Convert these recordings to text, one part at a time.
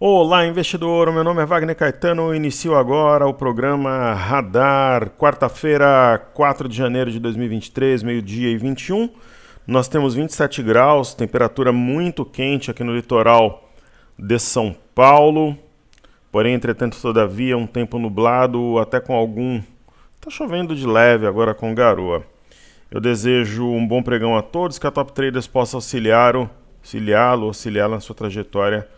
Olá, investidor. Meu nome é Wagner Caetano. Inicio agora o programa Radar, quarta-feira, 4 de janeiro de 2023, meio-dia e 21. Nós temos 27 graus, temperatura muito quente aqui no litoral de São Paulo. Porém, entretanto, todavia, um tempo nublado, até com algum... Tá chovendo de leve agora com garoa. Eu desejo um bom pregão a todos, que a Top Traders possa auxiliá-lo na sua trajetória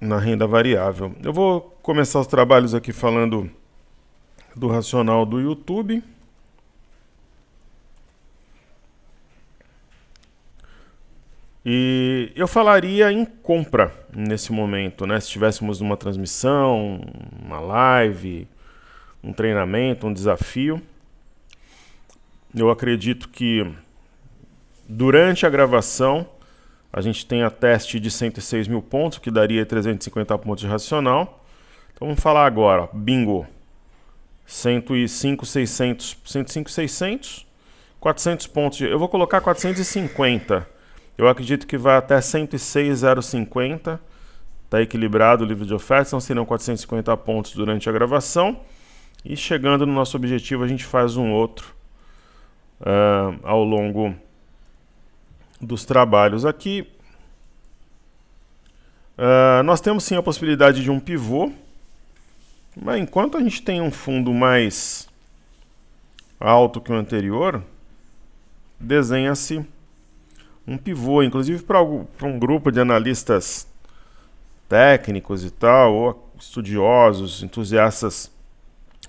na renda variável. Eu vou começar os trabalhos aqui falando do racional do YouTube. E eu falaria em compra nesse momento, né? Se estivéssemos numa transmissão, uma live, um treinamento, um desafio. Eu acredito que durante a gravação a gente tem a teste de 106 mil pontos, que daria 350 pontos de racional. Então vamos falar agora, bingo. 105, 600, 105, 600, 400 pontos. Eu vou colocar 450. Eu acredito que vai até 106,050. Está equilibrado o livro de ofertas, então serão 450 pontos durante a gravação. E chegando no nosso objetivo, a gente faz um outro ao longo dos trabalhos aqui. Nós temos sim a possibilidade de um pivô, mas enquanto a gente tem um fundo mais alto que o anterior, desenha-se um pivô, inclusive para um grupo de analistas técnicos e tal, ou estudiosos, entusiastas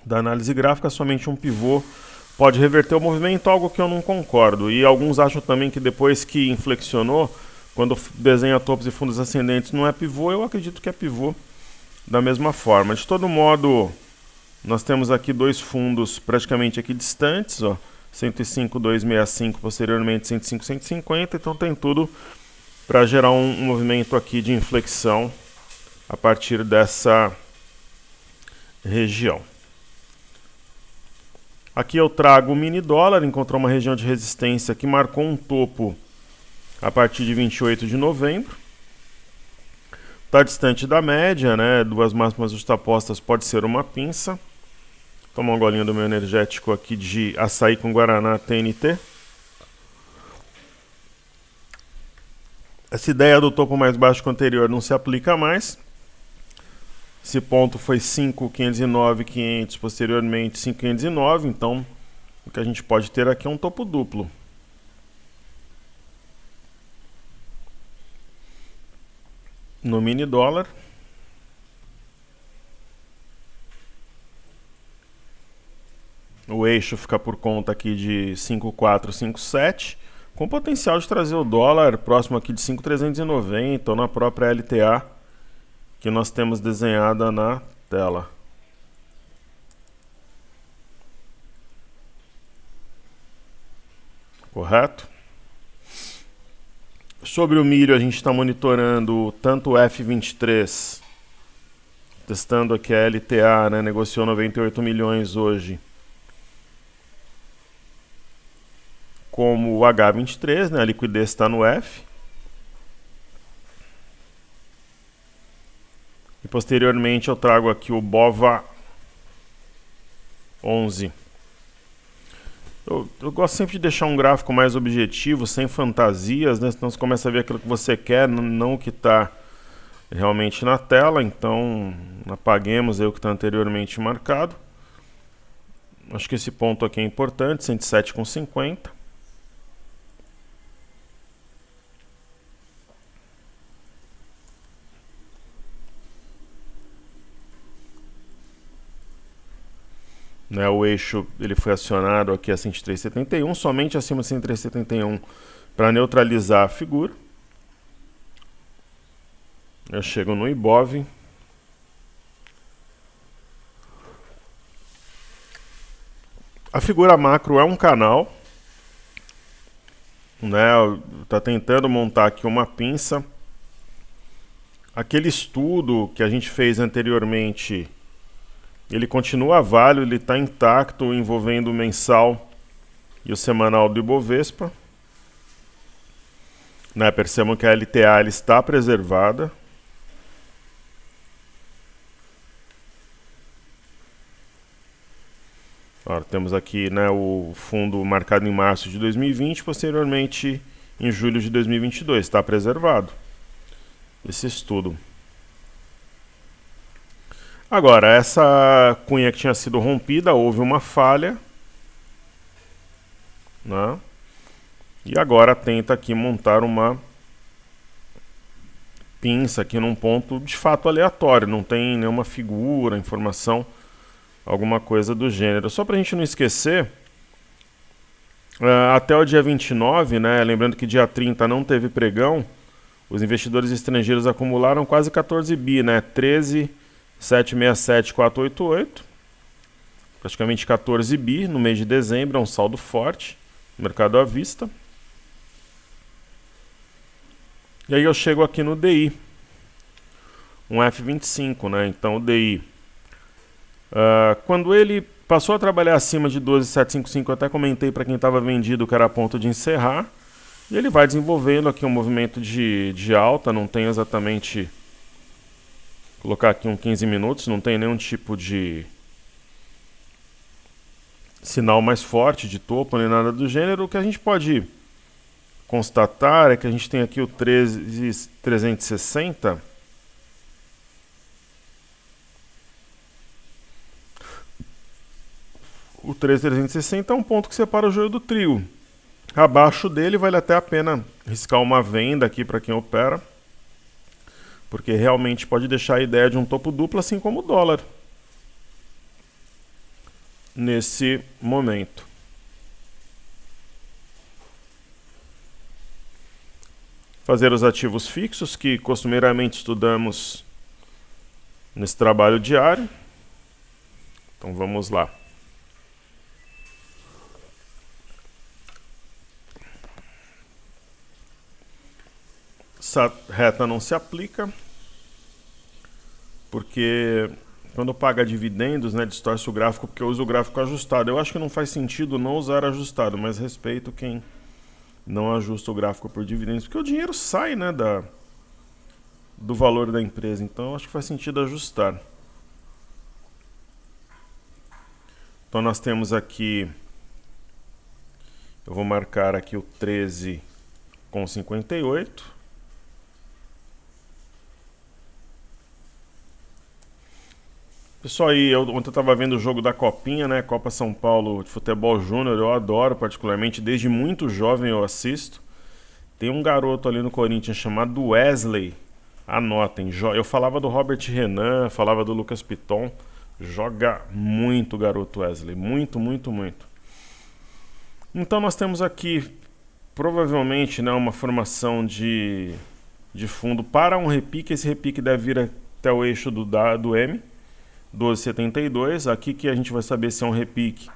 da análise gráfica, somente um pivô pode reverter o movimento, algo que eu não concordo. E alguns acham também que depois que inflexionou, quando desenha topos e fundos ascendentes não é pivô, eu acredito que é pivô da mesma forma. De todo modo, nós temos aqui dois fundos praticamente aqui distantes, ó, 105,265, posteriormente 105,150, então tem tudo para gerar um movimento aqui de inflexão a partir dessa região. Aqui eu trago o mini dólar, encontrou uma região de resistência que marcou um topo a partir de 28 de novembro. Está distante da média, né? Duas máximas justapostas pode ser uma pinça. Tomar um golinho do meu energético aqui de açaí com guaraná TNT. Essa ideia do topo mais baixo que o anterior não se aplica mais. Esse ponto foi 5.509.500, posteriormente 5.509, então o que a gente pode ter aqui é um topo duplo. No mini dólar. O eixo fica por conta aqui de 5.457, com potencial de trazer o dólar próximo aqui de 5.390 ou na própria LTA que nós temos desenhada na tela. Correto? Sobre o milho, a gente está monitorando tanto o F23, testando aqui a LTA, né, negociou 98 milhões hoje, como o H23, né, a liquidez está no F. E posteriormente eu trago aqui o BOVA 11. Eu gosto sempre de deixar um gráfico mais objetivo, sem fantasias, né? Senão você começa a ver aquilo que você quer, não o que está realmente na tela. Então apaguemos aí o que está anteriormente marcado. Acho que esse ponto aqui é importante, 107,50. Né, o eixo ele foi acionado aqui a 103,71, somente acima de 103,71 para neutralizar a figura. Eu chego no IBOV. A figura macro é um canal, né, tá tentando montar aqui uma pinça. Aquele estudo que a gente fez anteriormente, ele continua válido, ele está intacto, envolvendo o mensal e o semanal do Ibovespa. Né, percebam que a LTA ela está preservada. Ó, temos aqui, né, o fundo marcado em março de 2020, posteriormente em julho de 2022. Está preservado esse estudo. Agora, essa cunha que tinha sido rompida, houve uma falha, né? E agora tenta aqui montar uma pinça aqui num ponto de fato aleatório, não tem nenhuma figura, informação, alguma coisa do gênero. Só para a gente não esquecer, até o dia 29, né, lembrando que dia 30 não teve pregão, os investidores estrangeiros acumularam quase 14 bi, né, 13.767.488, praticamente 14 bi no mês de dezembro, é um saldo forte, mercado à vista. E aí eu chego aqui no DI, um F25, né? Então o DI, quando ele passou a trabalhar acima de 12.755, eu até comentei para quem estava vendido que era a ponto de encerrar, e ele vai desenvolvendo aqui um movimento de alta, não tem exatamente, vou colocar aqui 15 minutos, não tem nenhum tipo de sinal mais forte de topo, nem nada do gênero. O que a gente pode constatar é que a gente tem aqui o 13.360. O 13.360 é um ponto que separa o joio do trigo. Abaixo dele vale até a pena riscar uma venda aqui para quem opera, porque realmente pode deixar a ideia de um topo duplo, assim como o dólar nesse momento. Fazer os ativos fixos, que costumeiramente estudamos nesse trabalho diário. Então vamos lá. Essa reta não se aplica, porque quando paga dividendos, né, distorce o gráfico, porque eu uso o gráfico ajustado. Eu acho que não faz sentido não usar ajustado, mas respeito quem não ajusta o gráfico por dividendos, porque o dinheiro sai, né, do valor da empresa, então acho que faz sentido ajustar. Então nós temos aqui, eu vou marcar aqui o 13,58. Pessoal, aí, ontem eu estava vendo o jogo da Copinha, né? Copa São Paulo de Futebol Júnior, eu adoro particularmente, desde muito jovem eu assisto. Tem um garoto ali no Corinthians chamado Wesley, anotem, eu falava do Robert Renan, falava do Lucas Piton, joga muito o garoto Wesley, muito, muito, muito. Então nós temos aqui, provavelmente, né, uma formação de fundo para um repique, esse repique deve vir até o eixo do M, 12,72, aqui que a gente vai saber se é um repique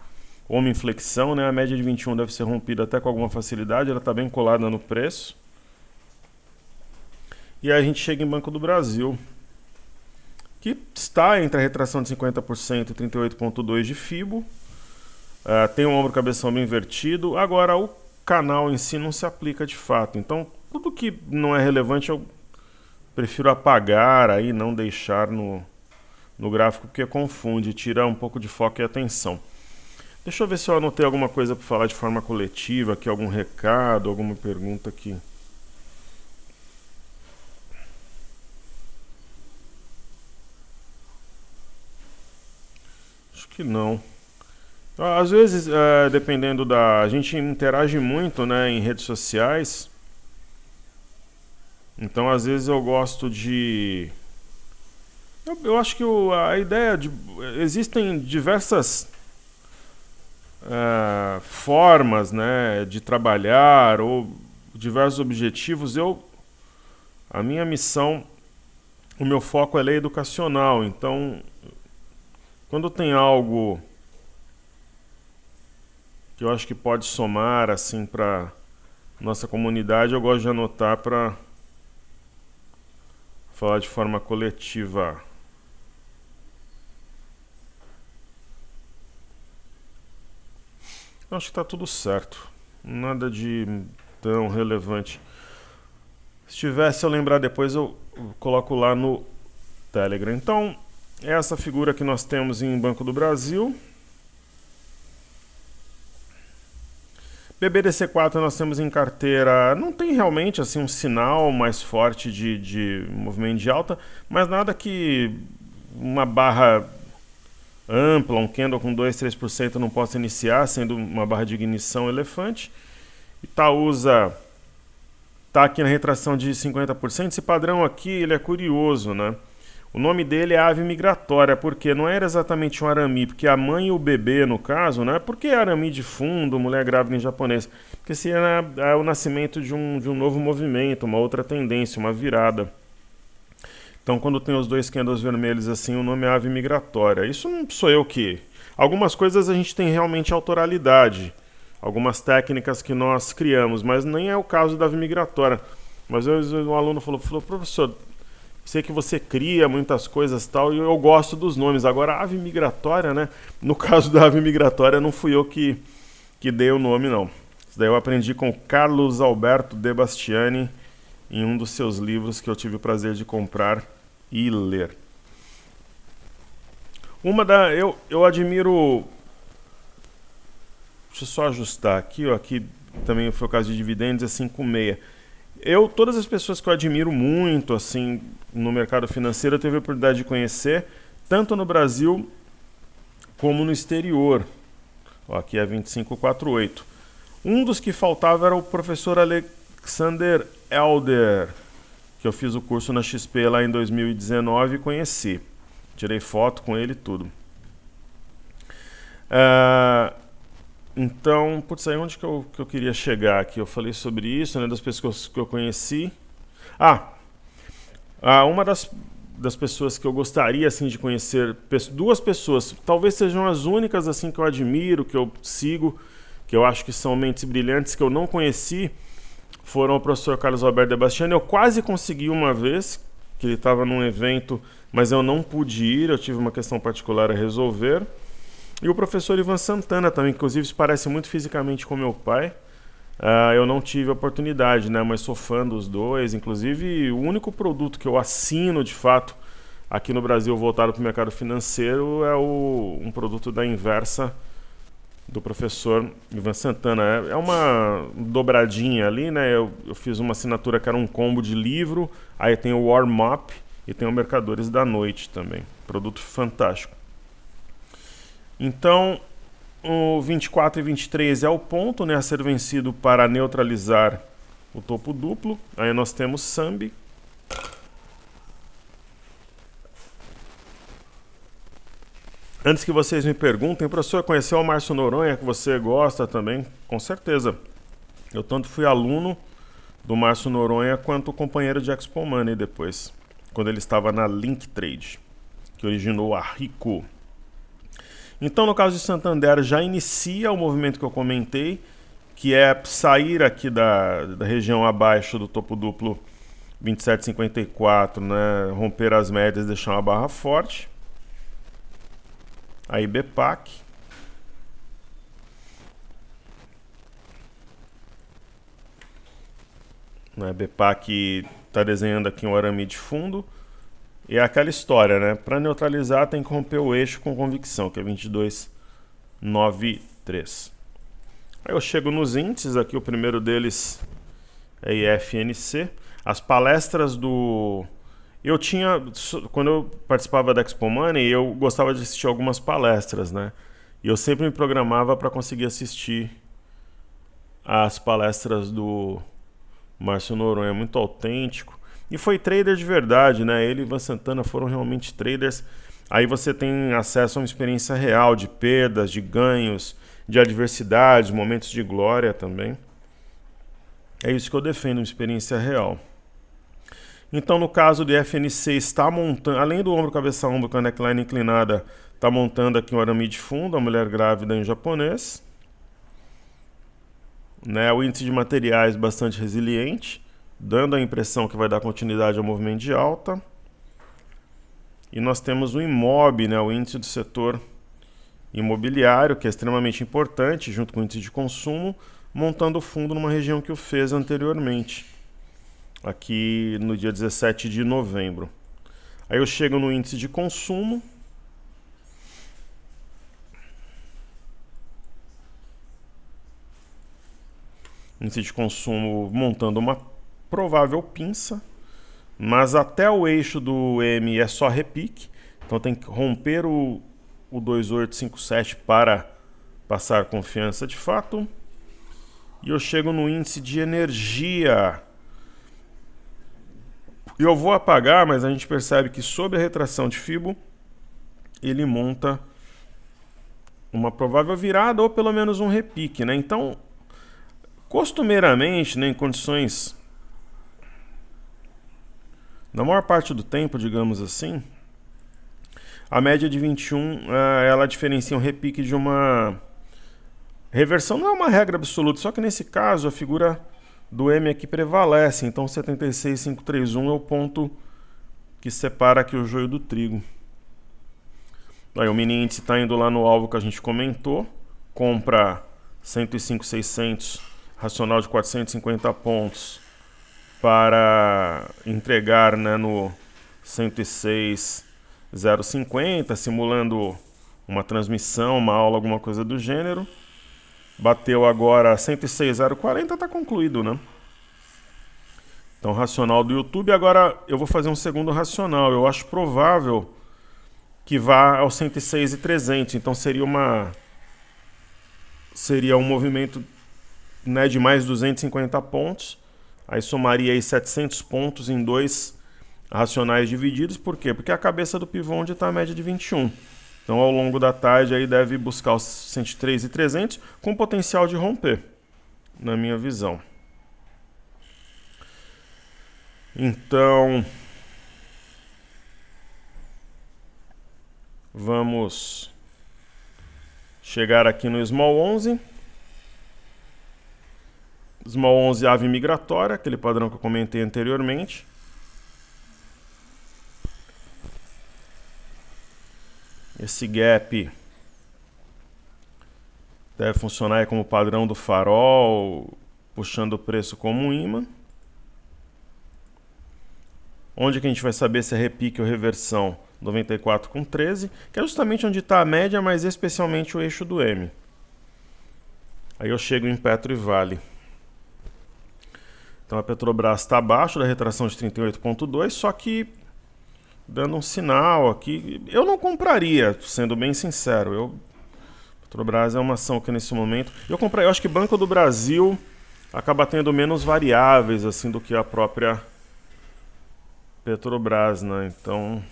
ou uma inflexão, né? A média de 21 deve ser rompida até com alguma facilidade, ela está bem colada no preço. E aí a gente chega em Banco do Brasil, que está entre a retração de 50% e 38,2 de FIBO, tem um ombro-cabeção bem invertido. Agora o canal em si não se aplica de fato, então tudo que não é relevante eu prefiro apagar aí, não deixar no gráfico, porque confunde, tira um pouco de foco e atenção. Deixa eu ver se eu anotei alguma coisa para falar de forma coletiva, aqui algum recado, alguma pergunta aqui. Acho que não. Às vezes, dependendo a gente interage muito, né, em redes sociais, então às vezes eu gosto de... Eu acho que a ideia de... Existem diversas formas, né, de trabalhar ou diversos objetivos. A minha missão, o meu foco é educacional. Então, quando tem algo que eu acho que pode somar assim para nossa comunidade, eu gosto de anotar para falar de forma coletiva. Acho que está tudo certo, nada de tão relevante. Se tivesse eu lembrar depois, eu coloco lá no Telegram. Então, essa figura que nós temos em Banco do Brasil. BBDC4 nós temos em carteira, não tem realmente assim um sinal mais forte de movimento de alta, mas nada que uma barra ampla, um candle com 2-3% não possa iniciar, sendo uma barra de ignição elefante. Itaúsa está aqui na retração de 50%. Esse padrão aqui ele é curioso, né? O nome dele é ave migratória, porque não era exatamente um arami, porque a mãe e o bebê, no caso, né? Por que arami de fundo, mulher grávida em japonês? Porque esse é o nascimento de um novo movimento, uma outra tendência, uma virada. Então, quando tem os dois candles vermelhos assim, o nome é ave migratória. Isso não sou eu que... Algumas coisas a gente tem realmente autoralidade, algumas técnicas que nós criamos, mas nem é o caso da ave migratória. Mas um aluno falou, professor, sei que você cria muitas coisas tal, e eu gosto dos nomes. Agora, ave migratória, né? No caso da ave migratória, não fui eu que dei o nome, não. Isso daí eu aprendi com Carlos Alberto De Bastiani, em um dos seus livros que eu tive o prazer de comprar e ler. Eu admiro... Deixa eu só ajustar aqui, ó, aqui também foi o caso de dividendos, é 5,6. Todas as pessoas que eu admiro muito assim no mercado financeiro, eu tive a oportunidade de conhecer, tanto no Brasil como no exterior. Ó, aqui é 2548. Um dos que faltava era o professor Alexander Elder, que eu fiz o curso na XP lá em 2019 e conheci. Tirei foto com ele e tudo. Então, putz, aí onde que eu queria chegar aqui? Eu falei sobre isso, né, das pessoas que eu conheci. Uma das pessoas que eu gostaria assim de conhecer, duas pessoas, talvez sejam as únicas assim que eu admiro, que eu sigo, que eu acho que são mentes brilhantes, que eu não conheci, foram o professor Carlos Alberto De Bastiani. Eu quase consegui uma vez, que ele estava num evento, mas eu não pude ir, eu tive uma questão particular a resolver. E o professor Ivan Santana também, que inclusive se parece muito fisicamente com meu pai. Eu não tive a oportunidade, né, mas sou fã dos dois. Inclusive, o único produto que eu assino de fato aqui no Brasil voltado para o mercado financeiro é um produto da Inversa do professor Ivan Santana. É uma dobradinha ali, né? Eu fiz uma assinatura que era um combo de livro, aí tem o Warm Up e tem o Mercadores da Noite também. Produto fantástico. Então, o 24 e 23 é o ponto, né, a ser vencido para neutralizar o topo duplo. Aí nós temos Sambi. Antes que vocês me perguntem, professor, conheceu o Márcio Noronha, que você gosta também? Com certeza. Eu tanto fui aluno do Márcio Noronha quanto companheiro de Expo Money depois, quando ele estava na Link Trade, que originou a Rico. Então, no caso de Santander, já inicia o movimento que eu comentei, que é sair aqui da região abaixo do topo duplo 27,54, né, romper as médias e deixar uma barra forte. Aí BPAC. Né, BPAC está desenhando aqui um arame de fundo. E é aquela história, né? Para neutralizar tem que romper o eixo com convicção, que é 22,93. Aí eu chego nos índices, aqui o primeiro deles é IFNC. As palestras do... quando eu participava da Expo Money, eu gostava de assistir algumas palestras, né? E eu sempre me programava para conseguir assistir as palestras do Márcio Noronha, muito autêntico. E foi trader de verdade, né? Ele e Ivan Santana foram realmente traders. Aí você tem acesso a uma experiência real de perdas, de ganhos, de adversidade, momentos de glória também. É isso que eu defendo, uma experiência real. Então, no caso de FNC, está montando, além do ombro, cabeça, ombro, com a neckline inclinada, está montando aqui um arame de fundo, a mulher grávida em japonês. Né? O índice de materiais bastante resiliente, dando a impressão que vai dar continuidade ao movimento de alta. E nós temos o IMOB, né, o índice do setor imobiliário, que é extremamente importante, junto com o índice de consumo, montando o fundo numa região que o fez anteriormente, aqui no dia 17 de novembro. Aí eu chego no índice de consumo. índice de consumo montando uma provável pinça, mas até o eixo do M é só repique, então tem que romper o 2857 para passar confiança de fato. E eu chego no índice de energia. Eu vou apagar, mas a gente percebe que sob a retração de Fibo, ele monta uma provável virada ou pelo menos um repique, né? Então, costumeiramente, né, em condições, na maior parte do tempo, digamos assim, a média de 21, ela diferencia um repique de uma reversão. Não é uma regra absoluta, só que nesse caso a figura do M aqui prevalece, então 76,531 é o ponto que separa aqui o joio do trigo. Aí o mini índice está indo lá no alvo que a gente comentou, compra 105,600, racional de 450 pontos para entregar, né, no 106,050, simulando uma transmissão, uma aula, alguma coisa do gênero. Bateu agora 106,040, está concluído, né? Então, racional do YouTube. Agora eu vou fazer um segundo racional. Eu acho provável que vá ao 106,300. Então seria um movimento, né, de mais 250 pontos. Aí somaria aí 700 pontos em dois racionais divididos. Por quê? Porque a cabeça do pivô onde está a média de 21. Então, ao longo da tarde, aí deve buscar os 103,300 com potencial de romper, na minha visão. Então, vamos chegar aqui no Small 11. Small 11, ave migratória, aquele padrão que eu comentei anteriormente. Esse gap deve funcionar como padrão do farol, puxando o preço como um imã. Onde que a gente vai saber se é repique ou reversão? 94,13, que é justamente onde está a média, mas especialmente o eixo do M. Aí eu chego em Petro e Vale. Então a Petrobras está abaixo da retração de 38,2, só que dando um sinal aqui, eu não compraria, sendo bem sincero. Petrobras é uma ação que nesse momento eu acho que Banco do Brasil acaba tendo menos variáveis assim do que a própria Petrobras, né? Então,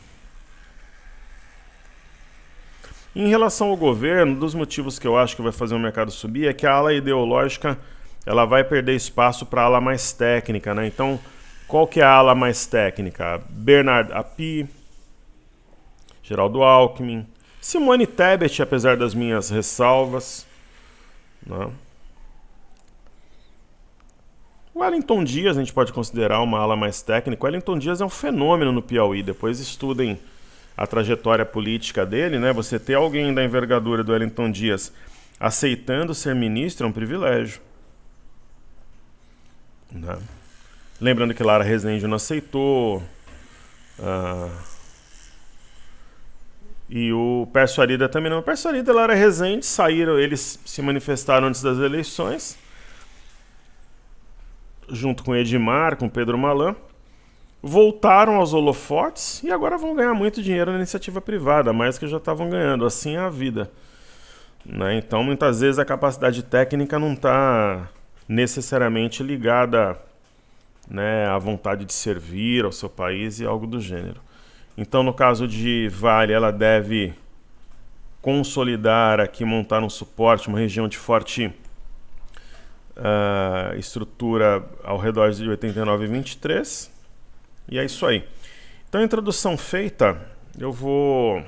em relação ao governo, um dos motivos que eu acho que vai fazer o mercado subir é que a ala ideológica ela vai perder espaço para a ala mais técnica, né? Então, qual que é a ala mais técnica? Bernard Api, Geraldo Alckmin, Simone Tebet, apesar das minhas ressalvas, né? O Wellington Dias a gente pode considerar uma ala mais técnica. O Wellington Dias é um fenômeno no Piauí. Depois estudem a trajetória política dele, né? Você ter alguém da envergadura do Wellington Dias aceitando ser ministro é um privilégio, né? Lembrando que Lara Rezende não aceitou. E o Pércio Arida também não. O Pércio Arida e Lara Rezende saíram, eles se manifestaram antes das eleições, junto com Edmar, com Pedro Malan, voltaram aos holofotes e agora vão ganhar muito dinheiro na iniciativa privada, mais que já estavam ganhando. Assim é a vida, né? Então, muitas vezes a capacidade técnica não está necessariamente ligada, né, à vontade de servir ao seu país e algo do gênero. Então, no caso de Vale, ela deve consolidar aqui, montar um suporte, uma região de forte estrutura ao redor de 89,23. E é isso aí. Então, a introdução feita, eu vou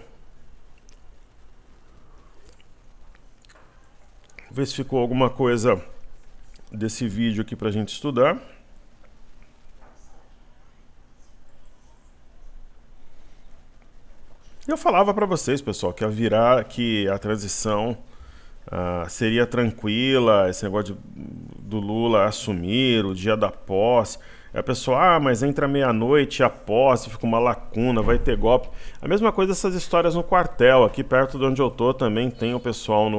ver se ficou alguma coisa desse vídeo aqui para a gente estudar. Eu falava para vocês, pessoal, que a transição seria tranquila, esse negócio do Lula assumir o dia da posse. Aí a pessoa, mas entra meia-noite a posse, fica uma lacuna, vai ter golpe. A mesma coisa essas histórias no quartel, aqui perto de onde eu tô também tem o pessoal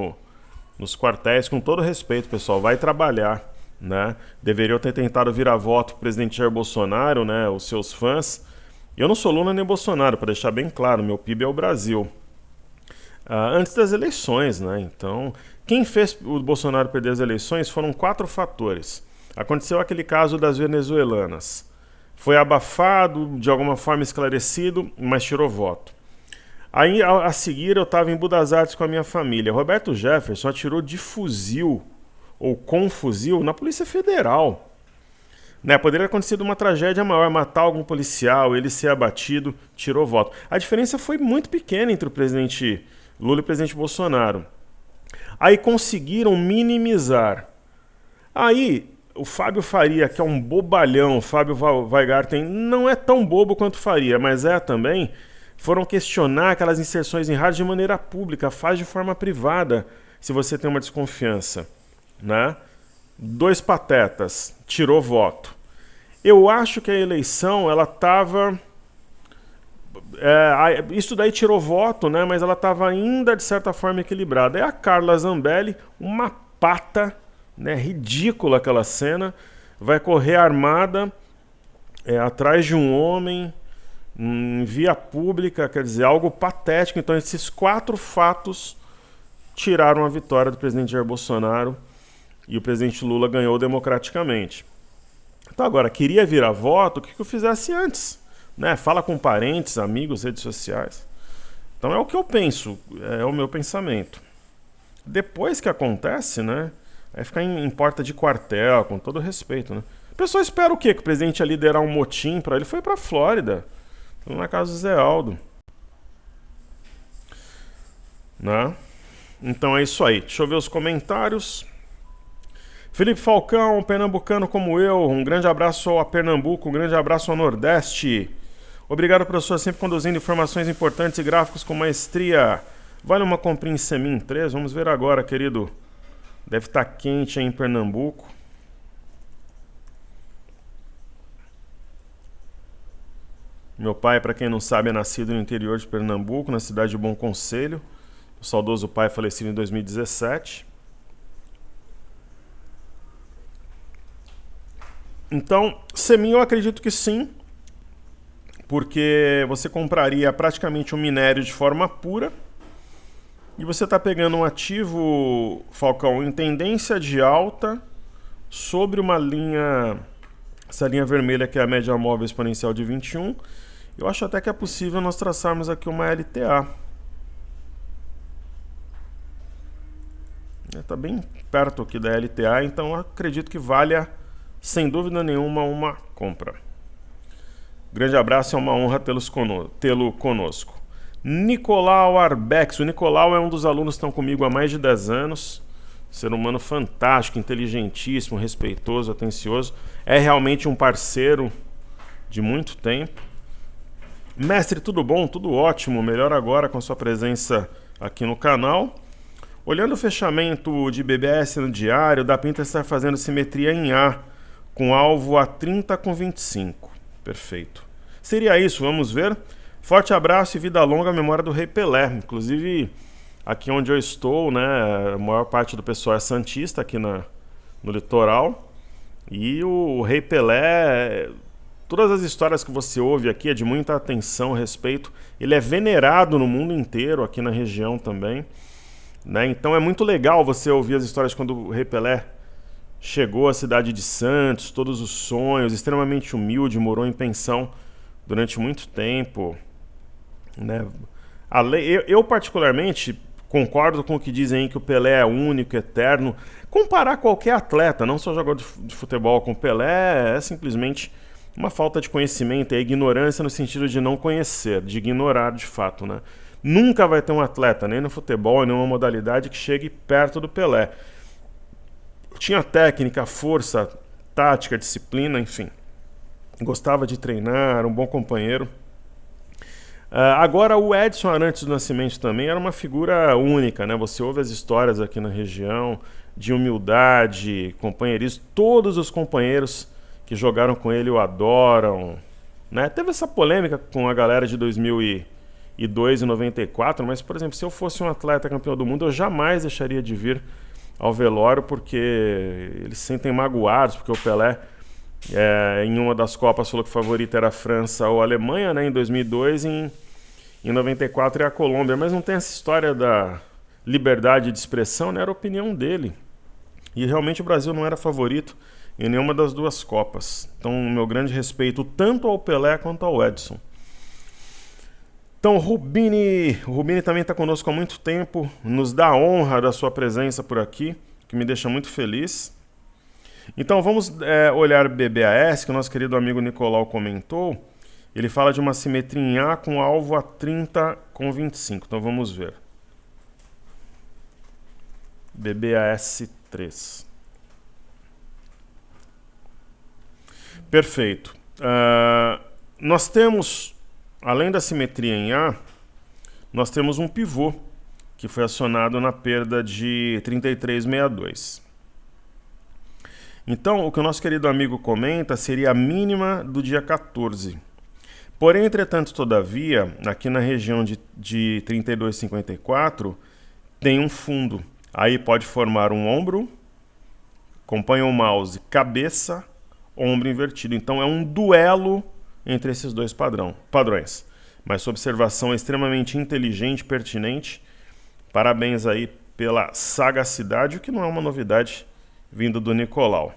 nos quartéis, com todo respeito, pessoal, vai trabalhar. né? Deveriam ter tentado virar voto para o presidente Jair Bolsonaro, né? Os seus fãs. Eu não sou Lula nem Bolsonaro, para deixar bem claro, meu PIB é o Brasil. Antes das eleições, né? Então, quem fez o Bolsonaro perder as eleições foram 4 fatores. Aconteceu aquele caso das venezuelanas. Foi abafado, de alguma forma esclarecido, mas tirou voto. Aí, a seguir, eu estava em Budas Artes com a minha família. Roberto Jefferson atirou de fuzil, ou com fuzil, na Polícia Federal. Né? Poderia ter acontecido uma tragédia maior, matar algum policial, ele ser abatido, tirou voto. A diferença foi muito pequena entre o presidente Lula e o presidente Bolsonaro. Aí conseguiram minimizar. Aí o Fábio Faria, que é um bobalhão, o Fábio Weingarten não é tão bobo quanto Faria, mas é também, foram questionar aquelas inserções em rádio de maneira pública, faz de forma privada, se você tem uma desconfiança. Né? 2 patetas, tirou voto. Eu acho que a eleição, ela estava... isso daí tirou voto, né? Mas ela estava ainda, de certa forma, equilibrada. É a Carla Zambelli, uma pata, né? Ridícula aquela cena, vai correr armada atrás de um homem em via pública, quer dizer, algo patético. Então esses 4 fatos tiraram a vitória do presidente Jair Bolsonaro e o presidente Lula ganhou democraticamente. Então agora, queria virar voto, o que eu fizesse antes? Né? Fala com parentes, amigos, redes sociais. Então é o que eu penso, é o meu pensamento. Depois que acontece, né? Aí ficar em porta de quartel, com todo respeito, né? O pessoal espera o quê? Que o presidente ia liderar um motim para ele? Foi para a Flórida, na casa do Zé Aldo. Né? Então é isso aí. Deixa eu ver os comentários. Felipe Falcão, pernambucano como eu, um grande abraço a Pernambuco, um grande abraço ao Nordeste. Obrigado, professor, sempre conduzindo informações importantes e gráficos com maestria. Vale uma comprinha em Semin 3? Vamos ver agora, querido. Deve estar quente aí em Pernambuco. Meu pai, para quem não sabe, é nascido no interior de Pernambuco, na cidade de Bom Conselho. O saudoso pai falecido em 2017. Então, Semin eu acredito que sim, porque você compraria praticamente um minério de forma pura e você está pegando um ativo, Falcão, em tendência de alta sobre uma linha, essa linha vermelha que é a média móvel exponencial de 21. Eu acho até que é possível nós traçarmos aqui uma LTA. Está bem perto aqui da LTA, então eu acredito que valha sem dúvida nenhuma uma compra. Grande abraço, é uma honra tê-lo conosco. Nicolau Arbex. O Nicolau é um dos alunos que estão comigo há mais de 10 anos. Ser humano fantástico, inteligentíssimo, respeitoso, atencioso. É realmente um parceiro de muito tempo. Mestre, tudo bom? Tudo ótimo. Melhor agora com a sua presença aqui no canal. Olhando o fechamento de BBS no diário, dá pinta estar fazendo simetria em A, com alvo a 30 com 25. Perfeito. Seria isso, vamos ver. Forte abraço e vida longa à memória do Rei Pelé. Inclusive, aqui onde eu estou, né, a maior parte do pessoal é santista aqui no litoral. E o Rei Pelé, todas as histórias que você ouve aqui é de muita atenção, respeito. Ele é venerado no mundo inteiro, aqui na região também. Né? Então é muito legal você ouvir as histórias quando o Rei Pelé chegou à cidade de Santos, todos os sonhos, extremamente humilde, morou em pensão durante muito tempo. Né? Eu particularmente concordo com o que dizem aí que o Pelé é único, eterno. Comparar qualquer atleta, não só jogador de futebol, com o Pelé é simplesmente uma falta de conhecimento, é ignorância no sentido de não conhecer, de ignorar de fato. Né? Nunca vai ter um atleta, nem no futebol, nem numa modalidade que chegue perto do Pelé. Tinha técnica, força, tática, disciplina, enfim. Gostava de treinar, era um bom companheiro. Agora, o Edson Arantes do Nascimento também era uma figura única, né? Você ouve as histórias aqui na região de humildade, companheirismo. Todos os companheiros que jogaram com ele o adoram. Né? Teve essa polêmica com a galera de 2002 e 94, mas, por exemplo, se eu fosse um atleta campeão do mundo, eu jamais deixaria de vir ao velório porque eles se sentem magoados, porque o Pelé, em uma das Copas, falou que o favorito era a França ou a Alemanha, né, em 2002, em 94 é a Colômbia, mas não tem essa história da liberdade de expressão, né, era a opinião dele. E realmente o Brasil não era favorito em nenhuma das duas Copas. Então, meu grande respeito tanto ao Pelé quanto ao Edson. Então, o Rubini também está conosco há muito tempo, nos dá a honra da sua presença por aqui, que me deixa muito feliz. Então, vamos olhar BBAS, que o nosso querido amigo Nicolau comentou. Ele fala de uma simetria em A com alvo a 30 com 25. Então, vamos ver. BBAS 3. Perfeito. Nós temos, além da simetria em A, nós temos um pivô que foi acionado na perda de 3362. Então, o que o nosso querido amigo comenta seria a mínima do dia 14. Porém, entretanto, todavia, aqui na região de 3254, tem um fundo. Aí pode formar um ombro, acompanha o mouse, cabeça, ombro invertido. Então é um duelo entre esses dois padrões. Mas sua observação é extremamente inteligente, pertinente. Parabéns aí pela sagacidade, o que não é uma novidade vindo do Nicolau.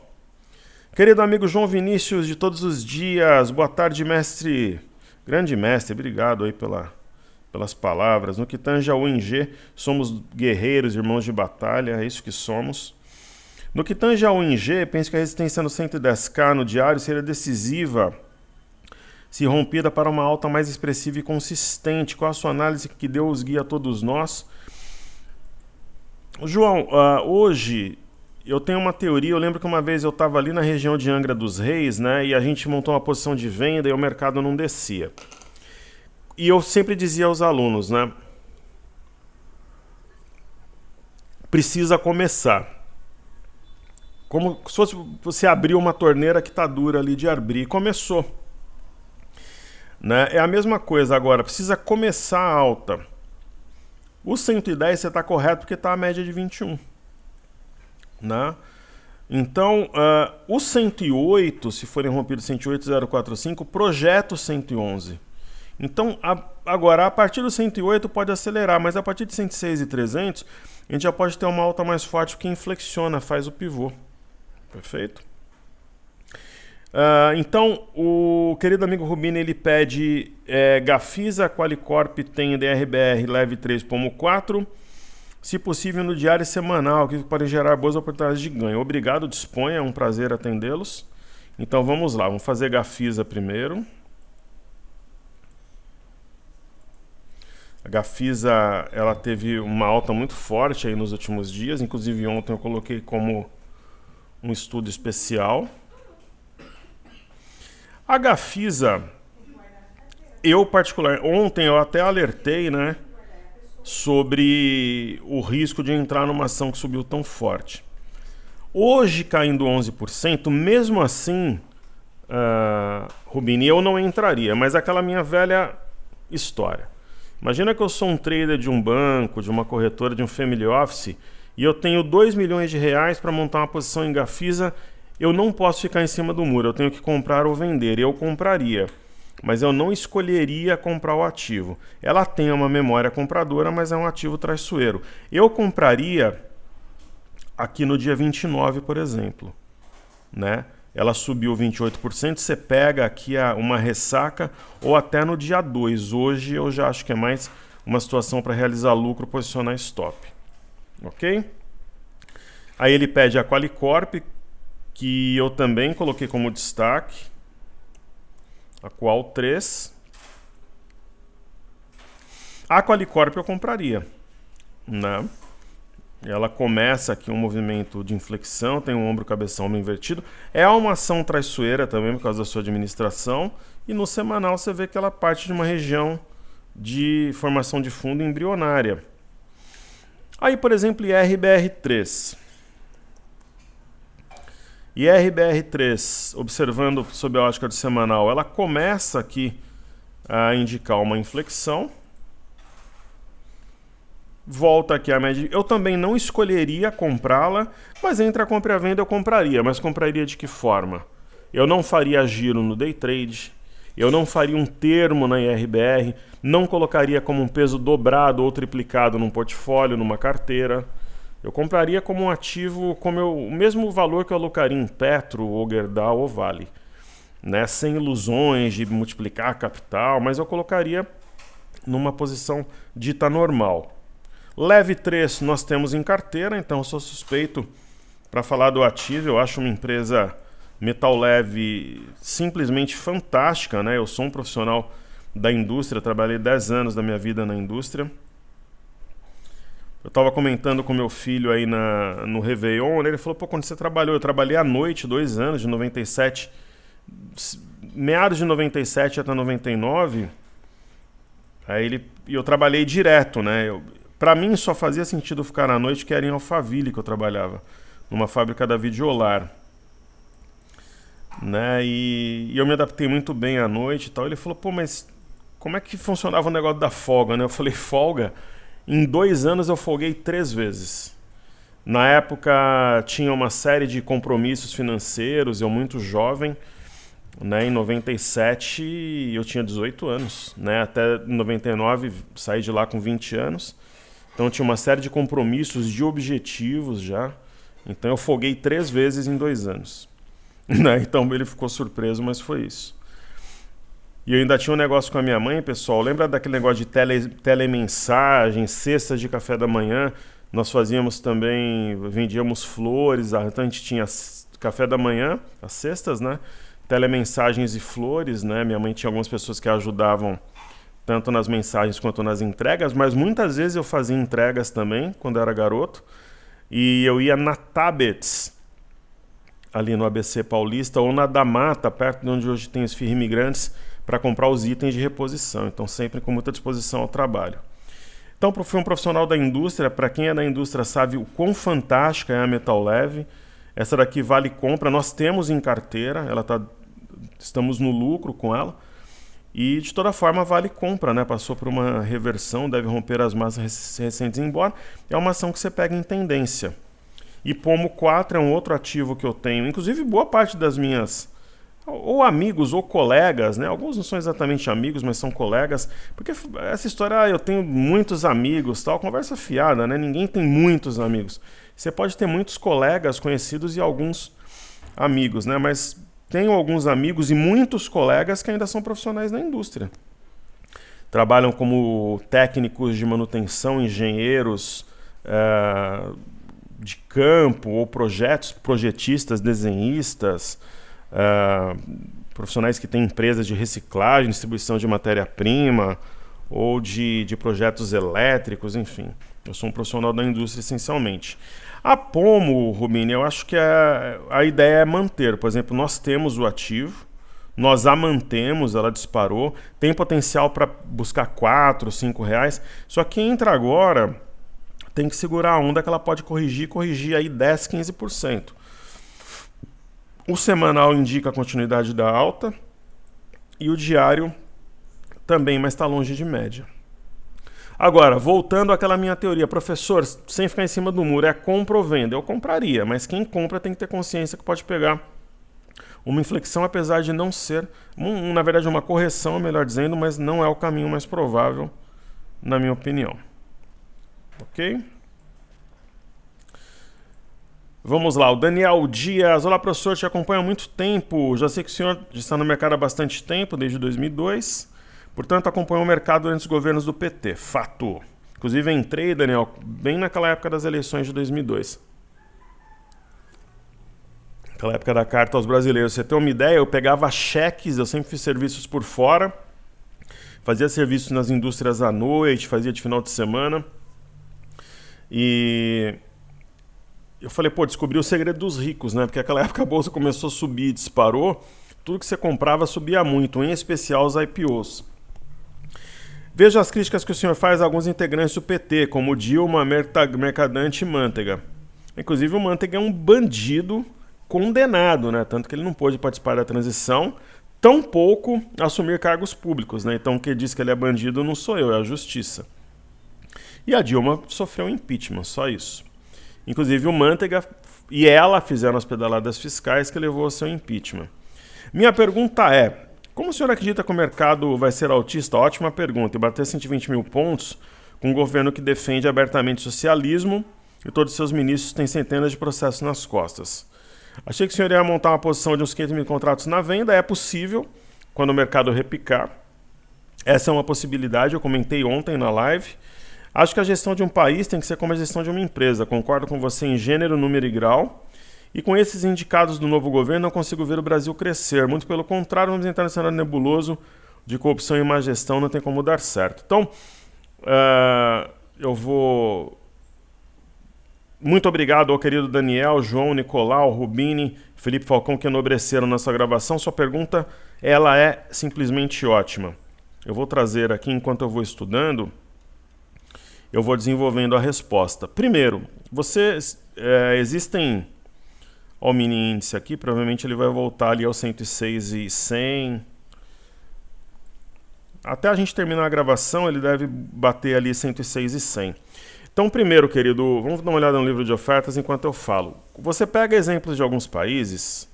Querido amigo João Vinícius, de todos os dias, boa tarde, mestre. Grande mestre, obrigado aí pelas palavras. No que tange ao ING, somos guerreiros, irmãos de batalha, é isso que somos. No que tange ao ING, penso que a resistência no 110K no diário seria decisiva se rompida para uma alta mais expressiva e consistente. Qual a sua análise que Deus guia a todos nós? João, hoje eu tenho uma teoria. Eu lembro que uma vez eu estava ali na região de Angra dos Reis, né, e a gente montou uma posição de venda e o mercado não descia. E eu sempre dizia aos alunos, né, precisa começar. Como se fosse você abrir uma torneira que está dura ali de abrir. Começou. Né? É a mesma coisa agora. Precisa começar a alta. O 110 você está correto porque está a média de 21. Né? Então, o 108, se forem rompidos 108,045, projeta o 111. Então, agora, a partir do 108 pode acelerar, mas a partir de 106,300, a gente já pode ter uma alta mais forte porque inflexiona, faz o pivô. Perfeito? Então, o querido amigo Rubini, ele pede Gafisa, Qualicorp, tem DRBR, leve 3,4, se possível no diário semanal, que pode gerar boas oportunidades de ganho. Obrigado, disponha, é um prazer atendê-los. Então vamos lá, vamos fazer Gafisa primeiro. A Gafisa, ela teve uma alta muito forte aí nos últimos dias, inclusive ontem eu coloquei como um estudo especial. A Gafisa, ontem eu até alertei, né, sobre o risco de entrar numa ação que subiu tão forte. Hoje caindo 11%, mesmo assim, Rubini, eu não entraria, mas aquela minha velha história. Imagina que eu sou um trader de um banco, de uma corretora, de um family office, e eu tenho 2 milhões de reais para montar uma posição em Gafisa. Eu não posso ficar em cima do muro, eu tenho que comprar ou vender. Eu compraria, mas eu não escolheria comprar o ativo. Ela tem uma memória compradora, mas é um ativo traiçoeiro. Eu compraria aqui no dia 29, por exemplo. Né? Ela subiu 28%, você pega aqui uma ressaca, ou até no dia 2. Hoje eu já acho que é mais uma situação para realizar lucro, posicionar stop. Ok? Aí ele pede a Qualicorp, que eu também coloquei como destaque, a Qual 3. A Qualicorp eu compraria, né? Ela começa aqui um movimento de inflexão, tem um ombro, cabeção, ombro invertido. É uma ação traiçoeira também por causa da sua administração. E no semanal você vê que ela parte de uma região de formação de fundo embrionária. Aí, por exemplo, IRBR3. IRBR3, observando sob a ótica do semanal, ela começa aqui a indicar uma inflexão. volta aqui a média. Eu também não escolheria comprá-la, mas entre a compra e a venda eu compraria. Mas compraria de que forma? Eu não faria giro no day trade, eu não faria um termo na IRBR, não colocaria como um peso dobrado ou triplicado num portfólio, numa carteira. Eu compraria como um ativo, o mesmo valor que eu alocaria em Petro, ou Gerdau ou Vale, né? Sem ilusões de multiplicar capital, mas eu colocaria numa posição dita normal. Leve 3 nós temos em carteira, então eu sou suspeito para falar do ativo. Eu acho uma empresa Metal Leve simplesmente fantástica, né? Eu sou um profissional da indústria, trabalhei 10 anos da minha vida na indústria. Eu estava comentando com meu filho aí no Réveillon, né? Ele falou, pô, quando você trabalhou? Eu trabalhei à noite 2 anos, de 97, meados de 97 até 99, e eu trabalhei direto, né? Para mim só fazia sentido ficar à noite, que era em Alphaville que eu trabalhava, numa fábrica da Videolar, né? E eu me adaptei muito bem à noite e tal. Ele falou, pô, mas como é que funcionava o negócio da folga, né? Eu falei, folga? Em 2 anos eu folguei 3 vezes. Na época tinha uma série de compromissos financeiros, eu muito jovem, né? Em 97 eu tinha 18 anos, né? Até 99 saí de lá com 20 anos. Então tinha uma série de compromissos, de objetivos já. Então eu folguei 3 vezes em 2 anos. Né? Então ele ficou surpreso, mas foi isso. E eu ainda tinha um negócio com a minha mãe, pessoal. Lembra daquele negócio de telemensagem, cestas de café da manhã? Nós fazíamos também, vendíamos flores. Então a gente tinha café da manhã, as cestas, né? Telemensagens e flores, né? Minha mãe tinha algumas pessoas que ajudavam tanto nas mensagens quanto nas entregas, mas muitas vezes eu fazia entregas também, quando eu era garoto. E eu ia na Tabets, ali no ABC Paulista, ou na da Mata, perto de onde hoje tem os Firme Imigrantes, para comprar os itens de reposição. Então, sempre com muita disposição ao trabalho. Então, fui um profissional da indústria. Para quem é da indústria sabe o quão fantástica é a Metal Leve. Essa daqui vale compra. Nós temos em carteira, estamos no lucro com ela. E, de toda forma, vale compra, né? Passou por uma reversão, deve romper as massas recentes embora. É uma ação que você pega em tendência. E Pomo 4 é um outro ativo que eu tenho. Inclusive, boa parte das minhas ou amigos ou colegas, né? Alguns não são exatamente amigos, mas são colegas, porque essa história, eu tenho muitos amigos, tal, conversa fiada, né? Ninguém tem muitos amigos. Você pode ter muitos colegas conhecidos e alguns amigos, né? Mas tenho alguns amigos e muitos colegas que ainda são profissionais da indústria. Trabalham como técnicos de manutenção, engenheiros de campo ou projetistas, desenhistas, profissionais que têm empresas de reciclagem, distribuição de matéria-prima ou de projetos elétricos, enfim. Eu sou um profissional da indústria essencialmente. A Pomo, Rubini, eu acho que a ideia é manter. Por exemplo, nós temos o ativo, nós a mantemos, ela disparou, tem potencial para buscar 4, 5 reais, só que entra agora, tem que segurar a onda que ela pode corrigir aí 10, 15%. O semanal indica a continuidade da alta e o diário também, mas está longe de média. Agora, voltando àquela minha teoria, professor, sem ficar em cima do muro, é compra ou venda? Eu compraria, mas quem compra tem que ter consciência que pode pegar uma inflexão, apesar de não ser, na verdade, uma correção, melhor dizendo, mas não é o caminho mais provável, na minha opinião. Ok? Vamos lá, o Daniel Dias. Olá, professor, te acompanho há muito tempo. Já sei que o senhor já está no mercado há bastante tempo, desde 2002. Portanto, acompanhou o mercado durante os governos do PT. Fato. Inclusive, entrei, Daniel, bem naquela época das eleições de 2002. Aquela época da carta aos brasileiros. Você tem uma ideia, eu pegava cheques, eu sempre fiz serviços por fora. Fazia serviços nas indústrias à noite, fazia de final de semana. E eu falei, descobri o segredo dos ricos, né? Porque naquela época a bolsa começou a subir, disparou. Tudo que você comprava subia muito, em especial os IPOs. Veja as críticas que o senhor faz a alguns integrantes do PT, como Dilma, Mercadante e Manteiga. Inclusive o Manteiga é um bandido condenado, né? Tanto que ele não pôde participar da transição, tampouco assumir cargos públicos, né? Então quem diz que ele é bandido não sou eu, é a justiça. E a Dilma sofreu impeachment, só isso. Inclusive o Manteiga e ela fizeram as pedaladas fiscais que levou ao seu impeachment. Minha pergunta é, como o senhor acredita que o mercado vai ser autista? Ótima pergunta. E bater 120 mil pontos com um governo que defende abertamente o socialismo e todos os seus ministros têm centenas de processos nas costas. Achei que o senhor ia montar uma posição de uns 500 mil contratos na venda. É possível, quando o mercado repicar. Essa é uma possibilidade, eu comentei ontem na live. Acho que a gestão de um país tem que ser como a gestão de uma empresa. Concordo com você em gênero, número e grau. E com esses indicados do novo governo, não consigo ver o Brasil crescer. Muito pelo contrário, vamos entrar nesse cenário nebuloso de corrupção e má gestão, não tem como dar certo. Então, eu vou... Muito obrigado ao querido Daniel, João, Nicolau, Rubini, Felipe Falcão, que enobreceram nossa gravação. Sua pergunta, ela é simplesmente ótima. Eu vou trazer aqui, enquanto eu vou estudando, eu vou desenvolvendo a resposta. Primeiro, existem... Olha o mini índice aqui, provavelmente ele vai voltar ali aos 106,100. Até a gente terminar a gravação, ele deve bater ali 106,100. Então, primeiro, querido, vamos dar uma olhada no livro de ofertas enquanto eu falo. Você pega exemplos de alguns países,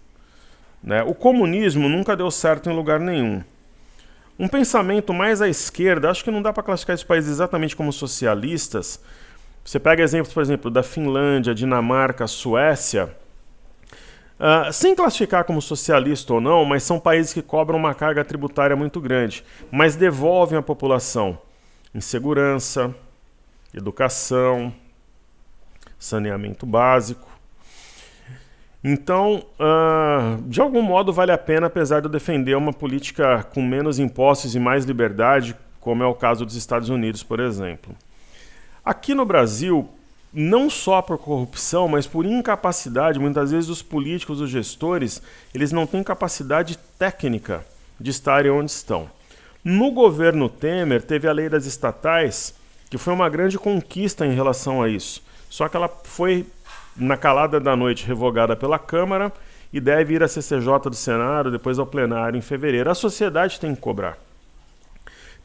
né? O comunismo nunca deu certo em lugar nenhum. Um pensamento mais à esquerda, acho que não dá para classificar esses países exatamente como socialistas. Você pega exemplos, por exemplo, da Finlândia, Dinamarca, Suécia... sem classificar como socialista ou não, mas são países que cobram uma carga tributária muito grande, mas devolvem à população em segurança, educação, saneamento básico. Então, de algum modo vale a pena, apesar de eu defender uma política com menos impostos e mais liberdade, como é o caso dos Estados Unidos, por exemplo. Aqui no Brasil, não só por corrupção, mas por incapacidade, muitas vezes os políticos, os gestores, eles não têm capacidade técnica de estarem onde estão. No governo Temer, teve a lei das estatais, que foi uma grande conquista em relação a isso. Só que ela foi, na calada da noite, revogada pela Câmara e deve ir à CCJ do Senado, depois ao plenário em fevereiro. A sociedade tem que cobrar.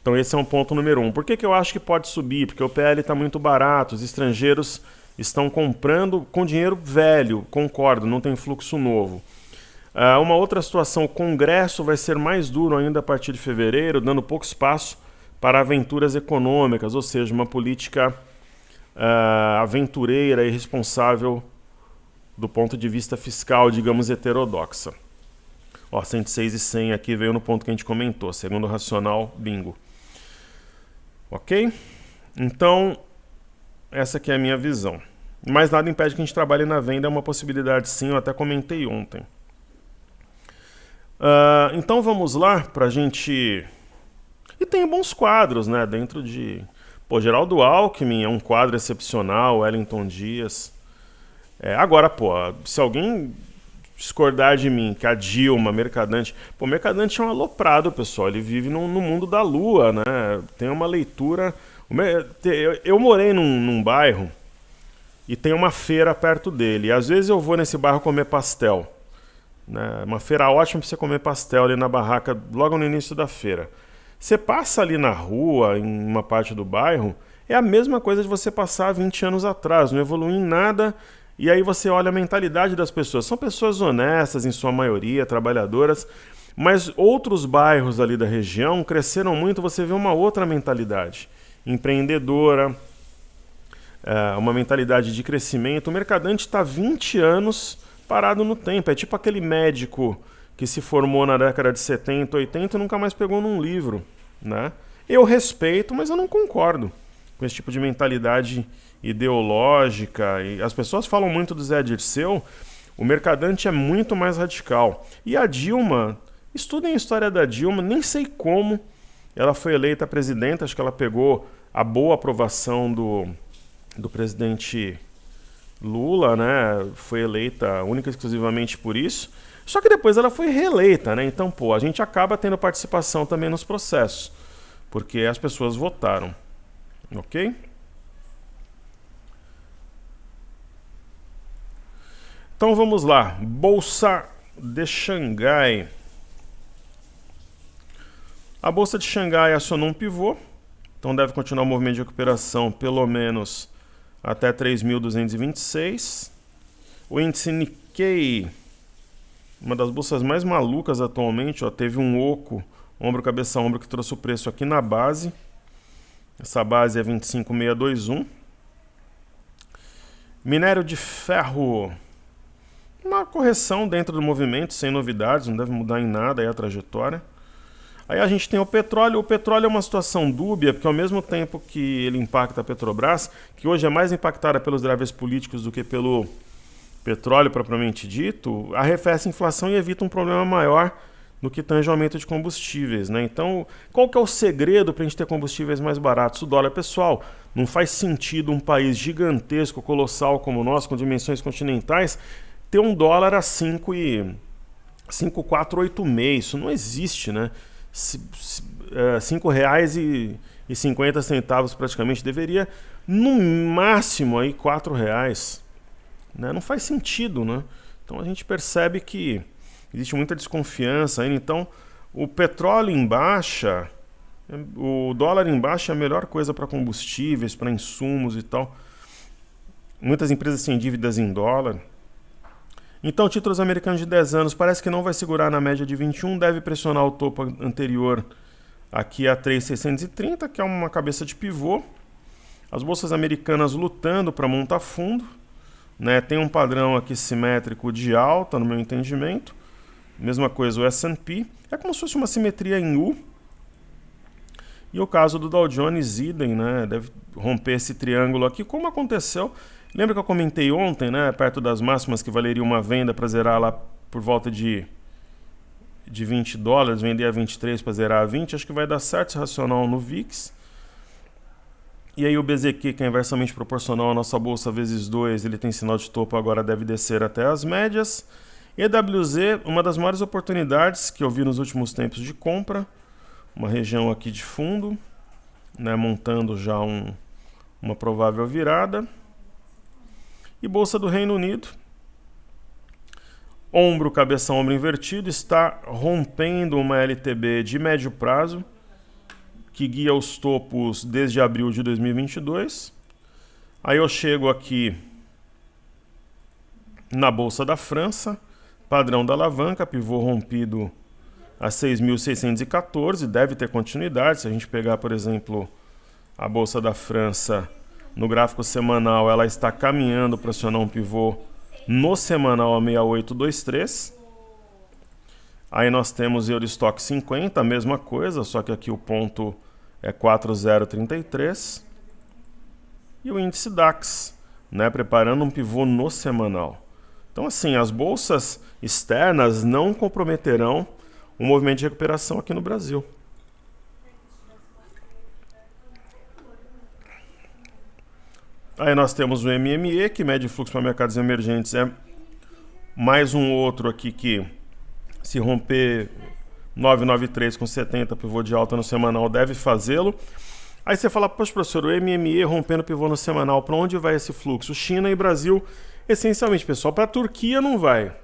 Então esse é um ponto número 1. Por que eu acho que pode subir? Porque o PL está muito barato, os estrangeiros estão comprando com dinheiro velho, concordo, não tem fluxo novo. Uma outra situação, o Congresso vai ser mais duro ainda a partir de fevereiro, dando pouco espaço para aventuras econômicas, ou seja, uma política aventureira e responsável do ponto de vista fiscal, digamos, heterodoxa. Ó, 106,100 aqui veio no ponto que a gente comentou, segundo o racional, bingo. Ok? Então, essa aqui é a minha visão. Mas nada impede que a gente trabalhe na venda, é uma possibilidade sim, eu até comentei ontem. Então vamos lá para a gente... E tem bons quadros, né? Dentro de... Pô, Geraldo Alckmin é um quadro excepcional, Wellington Dias. Agora, pô, se alguém discordar de mim, que a Dilma, Mercadante... Pô, Mercadante é um aloprado, pessoal. Ele vive no mundo da lua, né? Tem uma leitura... Eu morei num bairro e tem uma feira perto dele. E às vezes eu vou nesse bairro comer pastel. Né? Uma feira ótima para você comer pastel ali na barraca, logo no início da feira. Você passa ali na rua, em uma parte do bairro, é a mesma coisa de você passar 20 anos atrás. Não evolui em nada... E aí você olha a mentalidade das pessoas. São pessoas honestas, em sua maioria, trabalhadoras, mas outros bairros ali da região cresceram muito, você vê uma outra mentalidade. Empreendedora, uma mentalidade de crescimento. O Mercadante está 20 anos parado no tempo. É tipo aquele médico que se formou na década de 70, 80 e nunca mais pegou num livro. Né? Eu respeito, mas eu não concordo com esse tipo de mentalidade ideológica. E as pessoas falam muito do Zé Dirceu, o Mercadante é muito mais radical. E a Dilma, estudem a história da Dilma, nem sei como ela foi eleita presidenta, acho que ela pegou a boa aprovação do presidente Lula, né? Foi eleita única e exclusivamente por isso. Só que depois ela foi reeleita, né? Então, pô, a gente acaba tendo participação também nos processos, porque as pessoas votaram. Ok? Então vamos lá, Bolsa de Xangai. A Bolsa de Xangai acionou um pivô, Então deve continuar o movimento de recuperação pelo menos até 3.226. O índice Nikkei, uma das bolsas mais malucas atualmente, ó, teve um oco, ombro, cabeça, ombro, que trouxe o preço aqui na base. Essa base é 25.621. Minério de ferro, uma correção dentro do movimento, sem novidades, não deve mudar em nada aí a trajetória. Aí a gente tem o petróleo é uma situação dúbia, porque ao mesmo tempo que ele impacta a Petrobras, que hoje é mais impactada pelos drivers políticos do que pelo petróleo propriamente dito, arrefece a inflação e evita um problema maior no que tange o aumento de combustíveis, né? Então, qual que é o segredo para a gente ter combustíveis mais baratos? O dólar, pessoal, não faz sentido um país gigantesco, colossal como o nosso, com dimensões continentais, ter um dólar a 5,486. Isso não existe, né? R$ 5,50 praticamente, deveria, no máximo, aí, R$ 4,00. Né? Não faz sentido, né? Então a gente percebe que existe muita desconfiança ainda. Então, o petróleo em baixa, o dólar em baixa é a melhor coisa para combustíveis, para insumos e tal. Muitas empresas têm dívidas em dólar. Então, títulos americanos de 10 anos parece que não vai segurar na média de 21, deve pressionar o topo anterior aqui a 3.630, que é uma cabeça de pivô. As bolsas americanas lutando para montar fundo, né? Tem um padrão aqui simétrico de alta, no meu entendimento. Mesma coisa o S&P. É como se fosse uma simetria em U. E o caso do Dow Jones, idem, né? Deve romper esse triângulo aqui, como aconteceu. Lembra que eu comentei ontem, né? Perto das máximas, que valeria uma venda para zerar lá por volta de $20, vender a 23 para zerar a 20. Acho que vai dar certo esse racional no VIX. E aí o BZQ, que é inversamente proporcional à nossa bolsa vezes 2, ele tem sinal de topo, agora deve descer até as médias. EWZ, uma das maiores oportunidades que eu vi nos últimos tempos de compra, uma região aqui de fundo, né, montando já uma provável virada. E bolsa do Reino Unido, ombro, cabeça, ombro invertido, está rompendo uma LTB de médio prazo, que guia os topos desde abril de 2022. Aí eu chego aqui na Bolsa da França, padrão da alavanca, pivô rompido a 6.614, deve ter continuidade. Se a gente pegar, por exemplo, a Bolsa da França no gráfico semanal, ela está caminhando para acionar um pivô no semanal a 6823. Aí nós temos Eurostock 50, a mesma coisa, só que aqui o ponto é 4033. E o índice DAX, né, preparando um pivô no semanal. Então, assim, as bolsas externas não comprometerão o movimento de recuperação aqui no Brasil. Aí nós temos o MME, que mede fluxo para mercados emergentes. É mais um outro aqui que, se romper 993 com 70, pivô de alta no semanal, deve fazê-lo. Aí você fala, poxa, professor, o MME rompendo pivô no semanal, para onde vai esse fluxo? China e Brasil, essencialmente, pessoal. Para a Turquia não vai.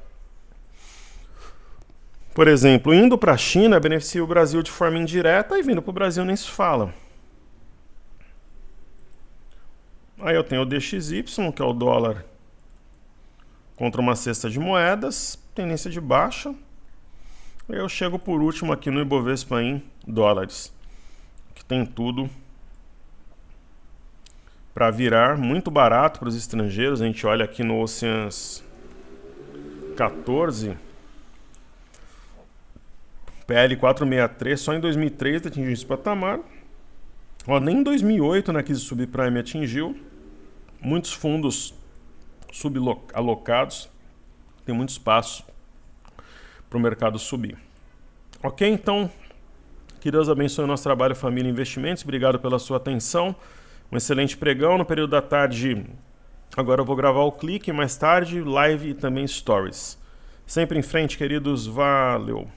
Por exemplo, indo para a China, beneficia o Brasil de forma indireta, e vindo para o Brasil nem se fala. Aí eu tenho o DXY, que é o dólar contra uma cesta de moedas, tendência de baixa. Aí eu chego por último aqui no Ibovespa em dólares, que tem tudo para virar muito barato para os estrangeiros. A gente olha aqui no Oceans 14, PL 463, só em 2003 atingiu esse patamar. Ó, nem em 2008 na crise subprime atingiu. Muitos fundos subalocados, tem muito espaço para o mercado subir. Ok? Então, que Deus abençoe o nosso trabalho, família e investimentos. Obrigado pela sua atenção. Um excelente pregão no período da tarde. Agora eu vou gravar o clique, mais tarde live e também stories. Sempre em frente, queridos. Valeu!